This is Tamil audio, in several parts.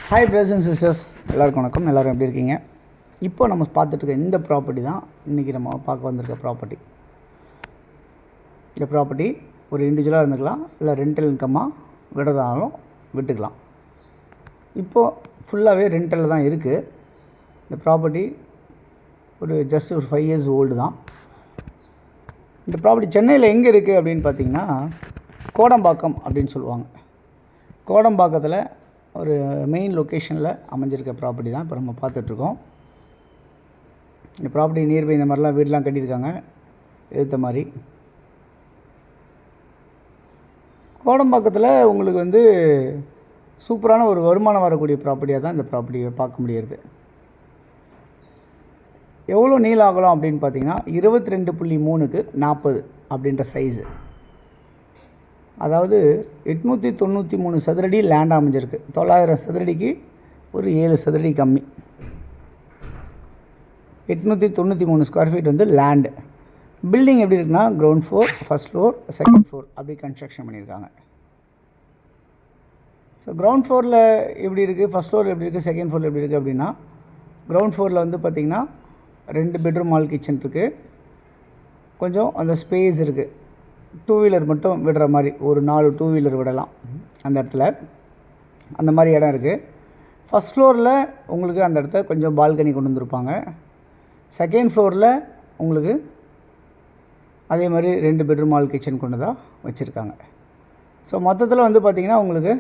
ஹாய் பிரதர்ஸ் அண்ட் சிஸ்டர்ஸ், எல்லாருக்கும் வணக்கம். எல்லோரும் எப்படி இருக்கீங்க? இப்போ நம்ம பார்த்துட்டு இருக்க இந்த ப்ராப்பர்ட்டி தான் இன்றைக்கி நம்ம பார்க்க வந்திருக்க ப்ராப்பர்ட்டி. இந்த ப்ராப்பர்ட்டி ஒரு இண்டிவிஜுவலாக இருந்துக்கலாம், இல்லை ரெண்டல் இன்கம்மாக விடுறதாலும் விட்டுக்கலாம். இப்போது ஃபுல்லாகவே ரெண்டலில் தான் இருக்குது. இந்த ப்ராப்பர்ட்டி ஒரு 5 இயர்ஸ் ஓல்டு தான். இந்த ப்ராப்பர்ட்டி சென்னையில் எங்கே இருக்குது அப்படின்னு பார்த்தீங்கன்னா, கோடம்பாக்கம் அப்படின்னு சொல்லுவாங்க. கோடம்பாக்கத்தில் ஒரு மெயின் லொக்கேஷனில் அமைஞ்சிருக்க ப்ராப்பர்ட்டி தான் இப்போ நம்ம பார்த்துட்ருக்கோம். இந்த ப்ராப்பர்ட்டி நியர்பை இந்த மாதிரிலாம் வீடெலாம் கட்டியிருக்காங்க. எதிர்த்த மாதிரி கோடம்பாக்கத்தில் உங்களுக்கு சூப்பரான ஒரு வருமானம் வரக்கூடிய ப்ராப்பர்ட்டியாக தான் இந்த ப்ராப்பர்ட்டியை பார்க்க முடியுது. எவ்வளோ நீளம் ஆகலாம் அப்படின்னு பார்த்தீங்கன்னா 22.3க்கு 40 அப்படின்ற சைஸு. அதாவது 893 சதுரடி லேண்ட் அமைஞ்சிருக்கு. 900 சதுரடிக்கு ஒரு 7 சதுரடி கம்மி. 893 ஸ்கொயர் ஃபீட் லேண்டு. பில்டிங் எப்படி இருக்குன்னா, ground floor, first floor, second floor அப்படி கன்ஸ்ட்ரக்ஷன் பண்ணியிருக்காங்க. ஸோ கிரவுண்ட் ஃப்ளோரில் எப்படி இருக்குது, ஃபஸ்ட் ஃப்ளோர் எப்படி இருக்குது, செகண்ட் ஃப்ளோர் எப்படி இருக்குது அப்படின்னா, கிரவுண்ட் ஃப்ளோரில் பார்த்திங்கன்னா 2 பெட்ரூம் ஹால் கிச்சன் இருக்குது. கொஞ்சம் அந்த ஸ்பேஸ் இருக்குது. 2 வீலர் மட்டும் விடுற மாதிரி ஒரு 4 2 வீலர் விடலாம் அந்த இடத்துல. அந்த மாதிரி இடம் இருக்குது. ஃபஸ்ட் ஃப்ளோரில் உங்களுக்கு அந்த இடத்த கொஞ்சம் பால்கனி கொண்டு வந்திருப்பாங்க. செகண்ட் ஃப்ளோரில் உங்களுக்கு அதே மாதிரி 2 பெட்ரூம் ஹால் கிச்சன் கொண்டு தான் வச்சுருக்காங்க. ஸோ மொத்தத்தில் பார்த்திங்கன்னா உங்களுக்கு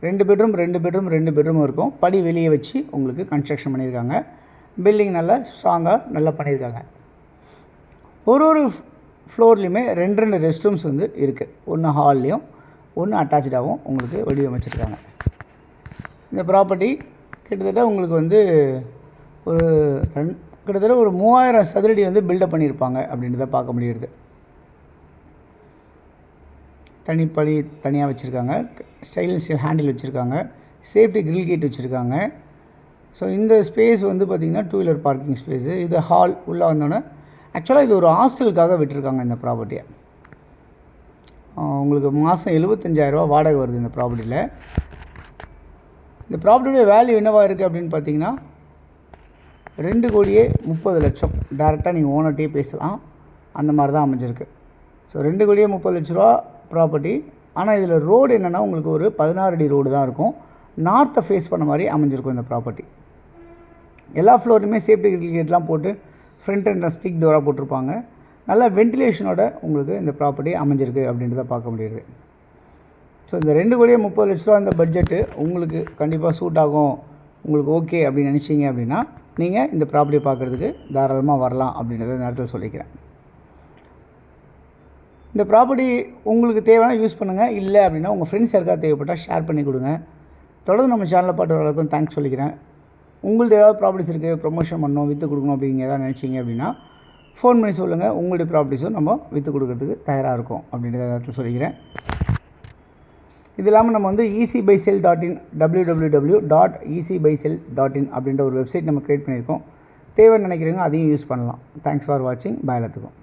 2 பெட்ரூம் 2 பெட்ரூம் 2 பெட்ரூம் இருக்கும். படி வெளியே வச்சு உங்களுக்கு கன்ஸ்ட்ரக்ஷன் பண்ணியிருக்காங்க. பில்டிங் நல்லா ஸ்ட்ராங்காக நல்லா பண்ணியிருக்காங்க. ஒரு ஃப்ளோர்லேயுமே 2 ரெஸ்ட் ரூம்ஸ் இருக்குது. ஒன்று ஹால்லையும் ஒன்று அட்டாச்சாகவும் உங்களுக்கு வடிவமைச்சிருக்காங்க. இந்த ப்ராப்பர்ட்டி கிட்டத்தட்ட உங்களுக்கு ஒரு கிட்டத்தட்ட ஒரு 3000 சதுரடி பில்டப் பண்ணியிருப்பாங்க அப்படின்றத பார்க்க முடியுது. தனிப்படி தனியாக வச்சுருக்காங்க. ஸ்டைலிஷ் ஹேண்டில் வச்சுருக்காங்க. சேஃப்டி கிரில் கேட் வச்சுருக்காங்க. ஸோ இந்த ஸ்பேஸ் பார்த்திங்கன்னா 2 வீலர் பார்க்கிங் ஸ்பேஸு. இது ஹால் உள்ளே வந்தோன்னே ஆக்சுவலாக இது ஒரு ஹாஸ்டலுக்காக விட்டுருக்காங்க. இந்த ப்ராப்பர்ட்டியை உங்களுக்கு மாதம் 75,000 வாடகை வருது இந்த ப்ராப்பர்ட்டியில். இந்த ப்ராப்பர்ட்டியோட வேல்யூ என்னவாக இருக்குது அப்படின்னு பார்த்தீங்கன்னா 2,30,00,000. டேரெக்டாக நீங்கள் ஓனர்கிட்டே பேசலாம். அந்த மாதிரி தான் அமைஞ்சிருக்கு. So 2,30,00,000 property. ஆனால் இதில் ரோடு என்னென்னா உங்களுக்கு ஒரு 16 அடி ரோடு தான் இருக்கும். நார்த்தை ஃபேஸ் பண்ண மாதிரி அமைஞ்சிருக்கும் இந்த ப்ராப்பர்ட்டி. எல்லா ஃப்ளோருமே சேஃப்டி கேட்லாம் போட்டு ஃப்ரண்ட் அண்ட் ஸ்டிக் டோராக போட்டிருப்பாங்க. நல்ல வென்டிலேஷனோட உங்களுக்கு இந்த ப்ராப்பர்ட்டி அமைஞ்சிருக்கு அப்படின்றத பார்க்க முடியுது. ஸோ இந்த 2,30,00,000 இந்த பட்ஜெட்டு உங்களுக்கு கண்டிப்பாக சூட் ஆகும், உங்களுக்கு ஓகே அப்படின்னு நினச்சிங்க அப்படின்னா நீங்கள் இந்த ப்ராப்பர்ட்டியை பார்க்குறதுக்கு தாராளமாக வரலாம் அப்படின்றத நேரத்தில் சொல்லிக்கிறேன். இந்த ப்ராப்பர்ட்டி உங்களுக்கு தேவையான யூஸ் பண்ணுங்கள். இல்லை அப்படின்னா உங்கள் ஃப்ரெண்ட்ஸ் யாருக்காவது தேவைப்பட்டால் ஷேர் பண்ணி கொடுங்க. தொடர்ந்து நம்ம சேனலில் பாட்டு வரதுக்கும் தேங்க்ஸ் சொல்லிக்கிறேன். உங்கள்து ஏதாவது ப்ராப்பர்ட்டிஸ் இருக்குது, ப்ரொமோஷன் பண்ணணும், விற்று கொடுக்கணும் அப்படிங்க ஏதாவது நினச்சிங்க அப்படின்னா ஃபோன் பண்ணி சொல்லுங்கள். உங்களுடைய ப்ராப்பர்ட்டிஸும் நம்ம விற்று கொடுக்கறதுக்கு தயாராக இருக்கும் அப்படின்றத சொல்லிக்கிறேன். இது இல்லாமல் நம்ம easybysell.in www.easybysell.in அப்படின்ற ஒரு வெப்சைட் நம்ம க்ரியேட் பண்ணியிருக்கோம். தேவைன்னு நினைக்கிறீங்க, அதையும் யூஸ் பண்ணலாம். தேங்க்ஸ் ஃபார் வாட்சிங். பாய் எல்லாத்துக்கும்.